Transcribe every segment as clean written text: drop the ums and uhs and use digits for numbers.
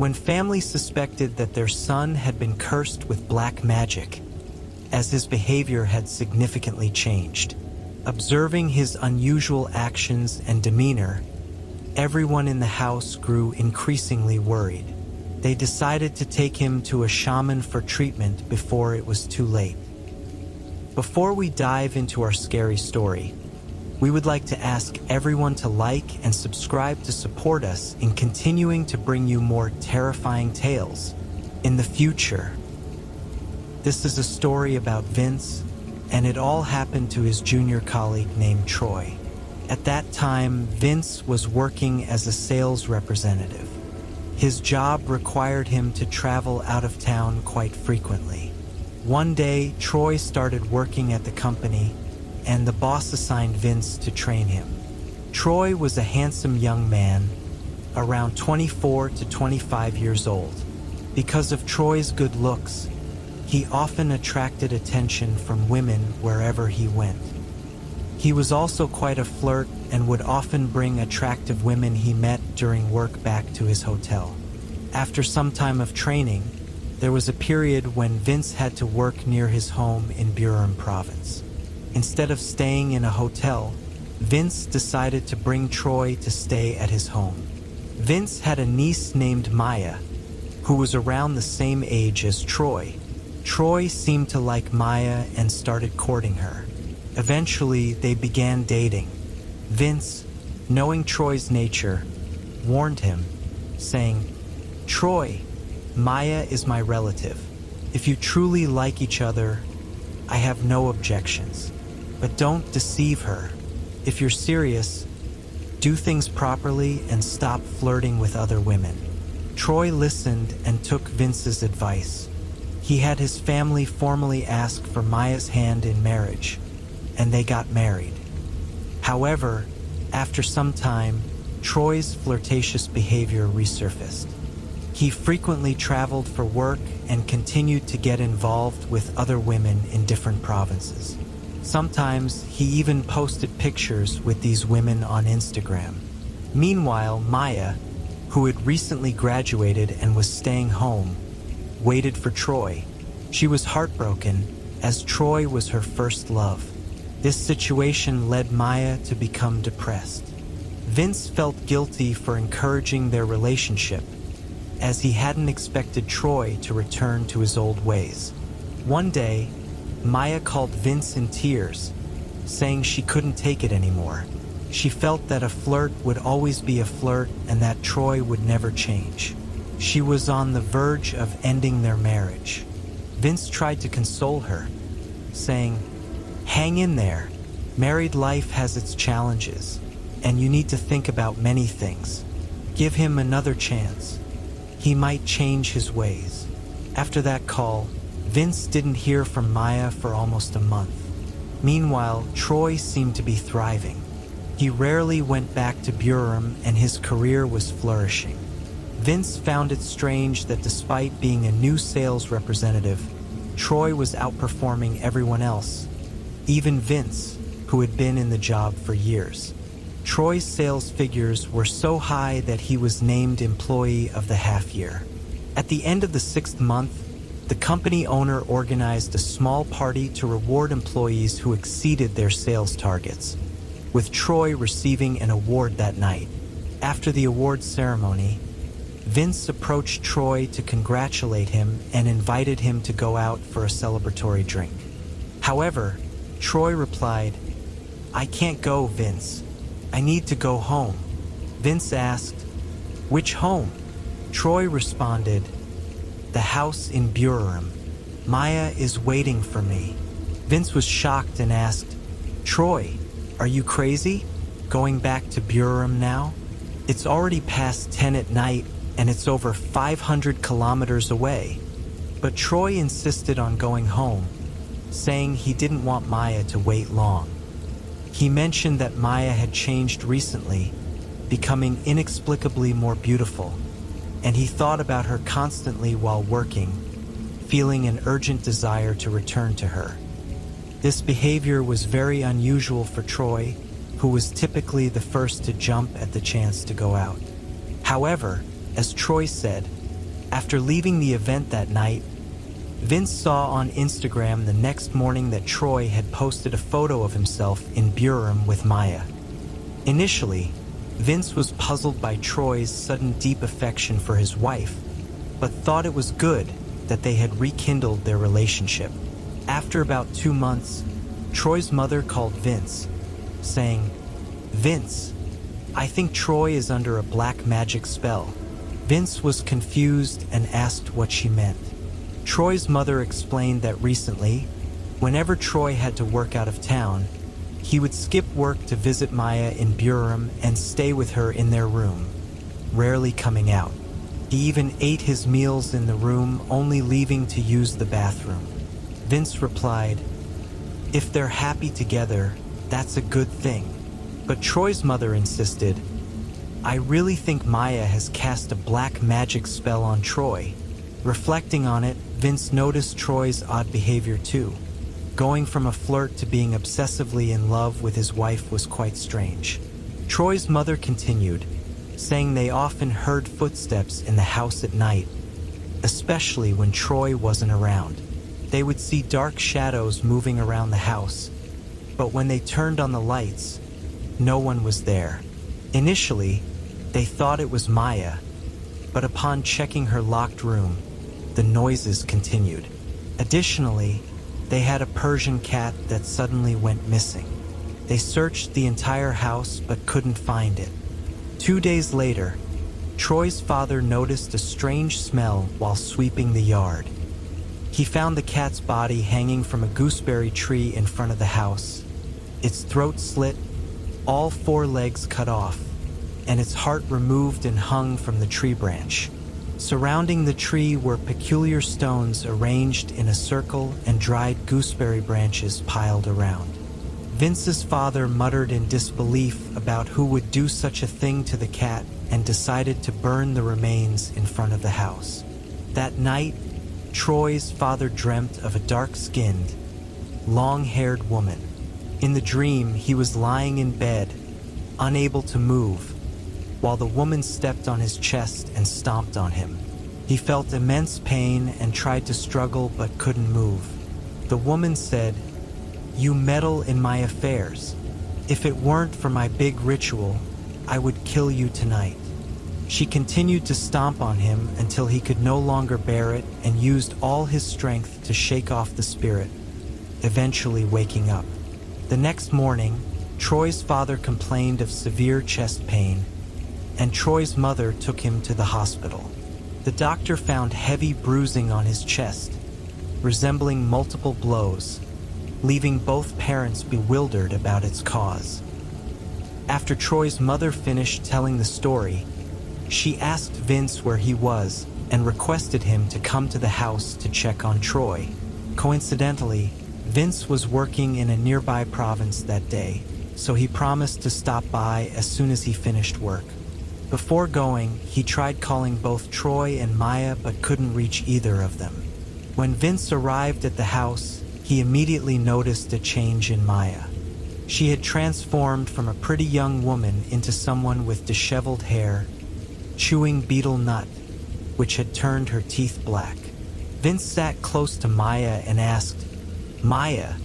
when family suspected that their son had been cursed with black magic, as his behavior had significantly changed. Observing his unusual actions and demeanor, everyone in the house grew increasingly worried. They decided to take him to a shaman for treatment before it was too late. Before we dive into our scary story, we would like to ask everyone to like and subscribe to support us in continuing to bring you more terrifying tales in the future. This is a story about Vince, and it all happened to his junior colleague named Troy. At that time, Vince was working as a sales representative. His job required him to travel out of town quite frequently. One day, Troy started working at the company, and the boss assigned Vince to train him. Troy was a handsome young man, around 24 to 25 years old. Because of Troy's good looks, he often attracted attention from women wherever he went. He was also quite a flirt and would often bring attractive women he met during work back to his hotel. After some time of training, there was a period when Vince had to work near his home in Buram province. Instead of staying in a hotel, Vince decided to bring Troy to stay at his home. Vince had a niece named Maya, who was around the same age as Troy. Troy seemed to like Maya and started courting her. Eventually, they began dating. Vince, knowing Troy's nature, warned him, saying, "Troy, Maya is my relative. If you truly like each other, I have no objections. But don't deceive her. If you're serious, do things properly and stop flirting with other women." Troy listened and took Vince's advice. He had his family formally ask for Maya's hand in marriage, and they got married. However, after some time, Troy's flirtatious behavior resurfaced. He frequently traveled for work and continued to get involved with other women in different provinces. Sometimes he even posted pictures with these women on Instagram. Meanwhile, Maya, who had recently graduated and was staying home, waited for Troy. She was heartbroken, as Troy was her first love. This situation led Maya to become depressed. Vince felt guilty for encouraging their relationship, as he hadn't expected Troy to return to his old ways. One day, Maya called Vince in tears, saying she couldn't take it anymore. She felt that a flirt would always be a flirt and that Troy would never change. She was on the verge of ending their marriage. Vince tried to console her, saying, "Hang in there. Married life has its challenges, and you need to think about many things. Give him another chance. He might change his ways." After that call, Vince didn't hear from Maya for almost a month. Meanwhile, Troy seemed to be thriving. He rarely went back to Buram and his career was flourishing. Vince found it strange that despite being a new sales representative, Troy was outperforming everyone else, even Vince, who had been in the job for years. Troy's sales figures were so high that he was named Employee of the Half Year. At the end of the 6th month, the company owner organized a small party to reward employees who exceeded their sales targets, with Troy receiving an award that night. After the award ceremony, Vince approached Troy to congratulate him and invited him to go out for a celebratory drink. However, Troy replied, "I can't go, Vince. I need to go home." Vince asked, "Which home?" Troy responded, "The house in Buram. Maya is waiting for me." Vince was shocked and asked, "Troy, are you crazy? Going back to Buram now? It's already past 10 at night and it's over 500 kilometers away." But Troy insisted on going home, saying he didn't want Maya to wait long. He mentioned that Maya had changed recently, becoming inexplicably more beautiful, and he thought about her constantly while working, feeling an urgent desire to return to her. This behavior was very unusual for Troy, who was typically the first to jump at the chance to go out. However, as Troy said, After leaving the event that night, Vince saw on Instagram the next morning that Troy had posted a photo of himself in Burum with Maya. Initially, Vince was puzzled by Troy's sudden deep affection for his wife, but thought it was good that they had rekindled their relationship. After about 2 months, Troy's mother called Vince, saying, "Vince, I think Troy is under a black magic spell." Vince was confused and asked what she meant. Troy's mother explained that recently, whenever Troy had to work out of town, he would skip work to visit Maya in Burum and stay with her in their room, rarely coming out. He even ate his meals in the room, only leaving to use the bathroom. Vince replied, "If they're happy together, that's a good thing." But Troy's mother insisted, "I really think Maya has cast a black magic spell on Troy." Reflecting on it, Vince noticed Troy's odd behavior too. Going from a flirt to being obsessively in love with his wife was quite strange. Troy's mother continued, saying they often heard footsteps in the house at night, especially when Troy wasn't around. They would see dark shadows moving around the house, but when they turned on the lights, no one was there. Initially, they thought it was Maya, but upon checking her locked room, the noises continued. Additionally, they had a Persian cat that suddenly went missing. They searched the entire house but couldn't find it. 2 days later, Troy's father noticed a strange smell while sweeping the yard. He found the cat's body hanging from a gooseberry tree in front of the house, its throat slit, all 4 legs cut off, and its heart removed and hung from the tree branch. Surrounding the tree were peculiar stones arranged in a circle and dried gooseberry branches piled around. Vince's father muttered in disbelief about who would do such a thing to the cat and decided to burn the remains in front of the house. That night, Troy's father dreamt of a dark-skinned, long-haired woman. In the dream, he was lying in bed, unable to move, while the woman stepped on his chest and stomped on him. He felt immense pain and tried to struggle but couldn't move. The woman said, "You meddle in my affairs. If it weren't for my big ritual, I would kill you tonight." She continued to stomp on him until he could no longer bear it and used all his strength to shake off the spirit, eventually waking up. The next morning, Troy's father complained of severe chest pain, and Troy's mother took him to the hospital. The doctor found heavy bruising on his chest, resembling multiple blows, leaving both parents bewildered about its cause. After Troy's mother finished telling the story, she asked Vince where he was and requested him to come to the house to check on Troy. Coincidentally, Vince was working in a nearby province that day, so he promised to stop by as soon as he finished work. Before going, he tried calling both Troy and Maya but couldn't reach either of them. When Vince arrived at the house, he immediately noticed a change in Maya. She had transformed from a pretty young woman into someone with disheveled hair, chewing betel nut, which had turned her teeth black. Vince sat close to Maya and asked, "Maya,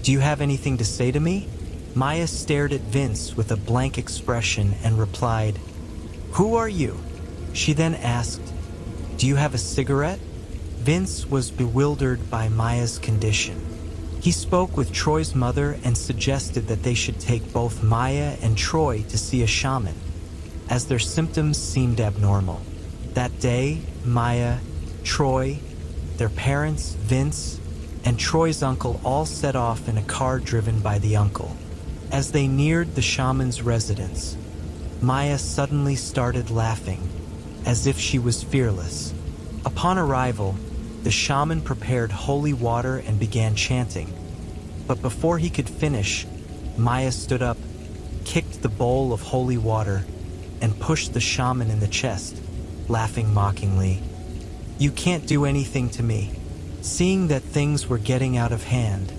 do you have anything to say to me?" Maya stared at Vince with a blank expression and replied, "Who are you?" She then asked, "Do you have a cigarette?" Vince was bewildered by Maya's condition. He spoke with Troy's mother and suggested that they should take both Maya and Troy to see a shaman, as their symptoms seemed abnormal. That day, Maya, Troy, their parents, Vince, and Troy's uncle all set off in a car driven by the uncle. As they neared the shaman's residence, Maya suddenly started laughing, as if she was fearless. Upon arrival, the shaman prepared holy water and began chanting. But before he could finish, Maya stood up, kicked the bowl of holy water, and pushed the shaman in the chest, laughing mockingly. "You can't do anything to me." Seeing that things were getting out of hand,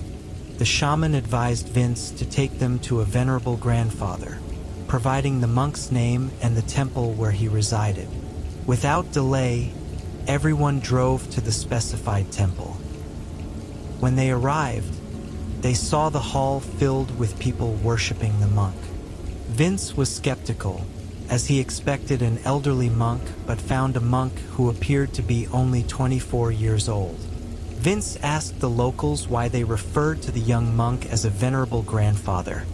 the shaman advised Vince to take them to a venerable grandfather, providing the monk's name and the temple where he resided. Without delay, everyone drove to the specified temple. When they arrived, they saw the hall filled with people worshiping the monk. Vince was skeptical, as he expected an elderly monk but found a monk who appeared to be only 24 years old. Vince asked the locals why they referred to the young monk as a venerable grandfather,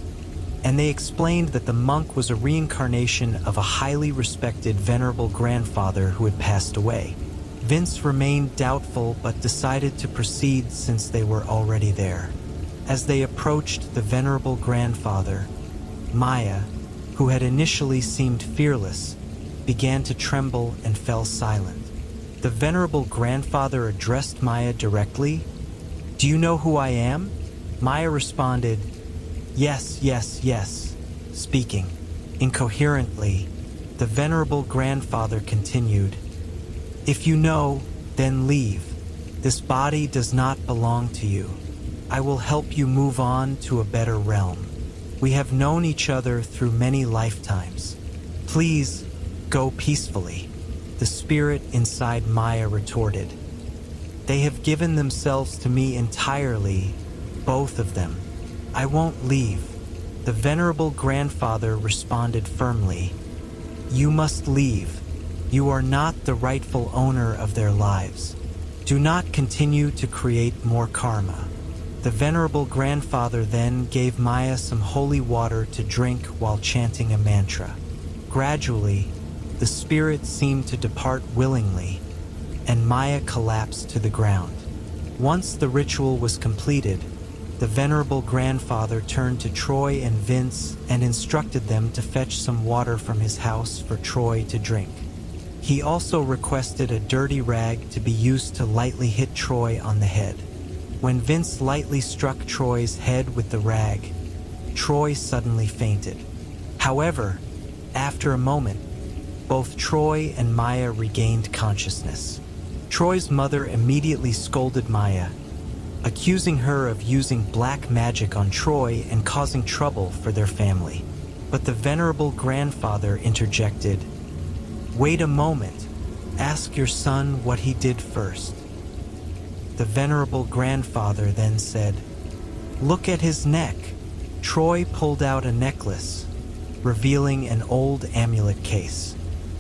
and they explained that the monk was a reincarnation of a highly respected venerable grandfather who had passed away. Vince remained doubtful but decided to proceed since they were already there. As they approached the venerable grandfather, Maya, who had initially seemed fearless, began to tremble and fell silent. The venerable grandfather addressed Maya directly. "Do you know who I am?" Maya responded, "Yes, yes, yes," speaking incoherently. The venerable grandfather continued, "If you know, then leave. This body does not belong to you. I will help you move on to a better realm. We have known each other through many lifetimes. Please, go peacefully." The spirit inside Maya retorted, "They have given themselves to me entirely, both of them. I won't leave." The venerable grandfather responded firmly, "You must leave. You are not the rightful owner of their lives. Do not continue to create more karma." The venerable grandfather then gave Maya some holy water to drink while chanting a mantra. Gradually, the spirit seemed to depart willingly, and Maya collapsed to the ground. Once the ritual was completed, the venerable grandfather turned to Troy and Vince and instructed them to fetch some water from his house for Troy to drink. He also requested a dirty rag to be used to lightly hit Troy on the head. When Vince lightly struck Troy's head with the rag, Troy suddenly fainted. However, after a moment, both Troy and Maya regained consciousness. Troy's mother immediately scolded Maya, accusing her of using black magic on Troy and causing trouble for their family. But the venerable grandfather interjected, "Wait a moment. Ask your son what he did first." The venerable grandfather then said, "Look at his neck." Troy pulled out a necklace, revealing an old amulet case.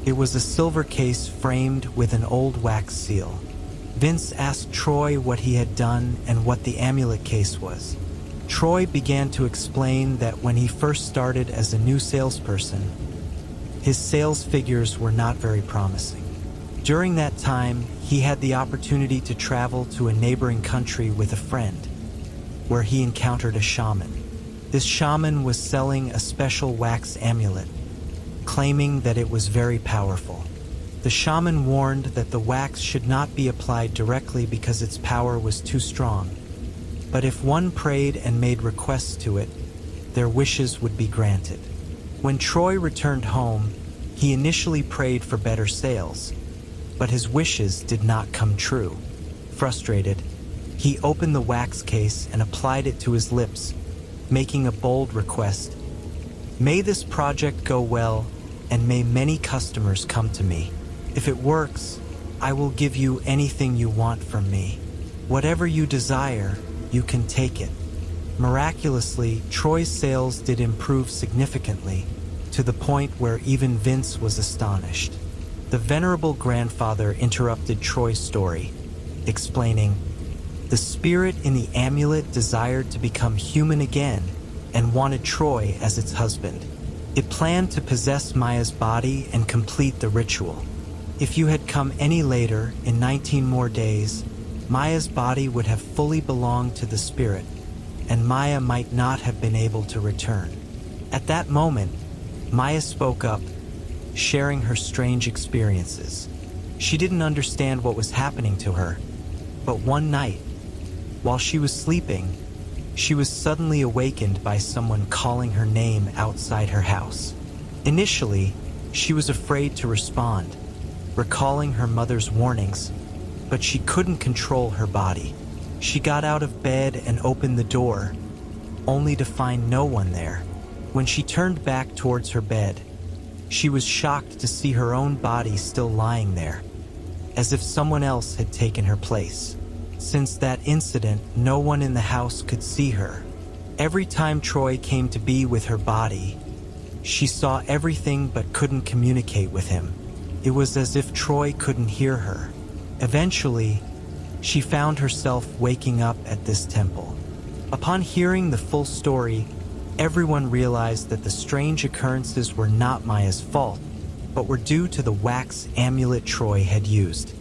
It was a silver case framed with an old wax seal. Vince asked Troy what he had done and what the amulet case was. Troy began to explain that when he first started as a new salesperson, his sales figures were not very promising. During that time, he had the opportunity to travel to a neighboring country with a friend, where he encountered a shaman. This shaman was selling a special wax amulet, claiming that it was very powerful. The shaman warned that the wax should not be applied directly because its power was too strong, but if one prayed and made requests to it, their wishes would be granted. When Troy returned home, he initially prayed for better sales, but his wishes did not come true. Frustrated, he opened the wax case and applied it to his lips, making a bold request. "May this project go well, and may many customers come to me. If it works, I will give you anything you want from me. Whatever you desire, you can take it." Miraculously, Troy's sales did improve significantly, to the point where even Vince was astonished. The venerable grandfather interrupted Troy's story, explaining, "The spirit in the amulet desired to become human again and wanted Troy as its husband. It planned to possess Maya's body and complete the ritual. If you had come any later, in 19 more days, Maya's body would have fully belonged to the spirit, and Maya might not have been able to return." At that moment, Maya spoke up, sharing her strange experiences. She didn't understand what was happening to her, but one night, while she was sleeping, she was suddenly awakened by someone calling her name outside her house. Initially, she was afraid to respond, recalling her mother's warnings, but she couldn't control her body. She got out of bed and opened the door, only to find no one there. When she turned back towards her bed, she was shocked to see her own body still lying there. as if someone else had taken her place. Since that incident, no one in the house could see her. Every time Troy came to be with her body, she saw everything but couldn't communicate with him. It was as if Troy couldn't hear her. Eventually, she found herself waking up at this temple. Upon hearing the full story, everyone realized that the strange occurrences were not Maya's fault, but were due to the wax amulet Troy had used.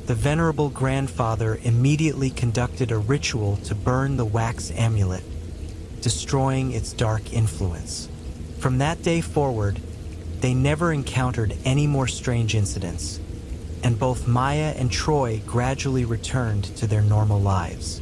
The venerable grandfather immediately conducted a ritual to burn the wax amulet, destroying its dark influence. From that day forward, they never encountered any more strange incidents, and both Maya and Troy gradually returned to their normal lives.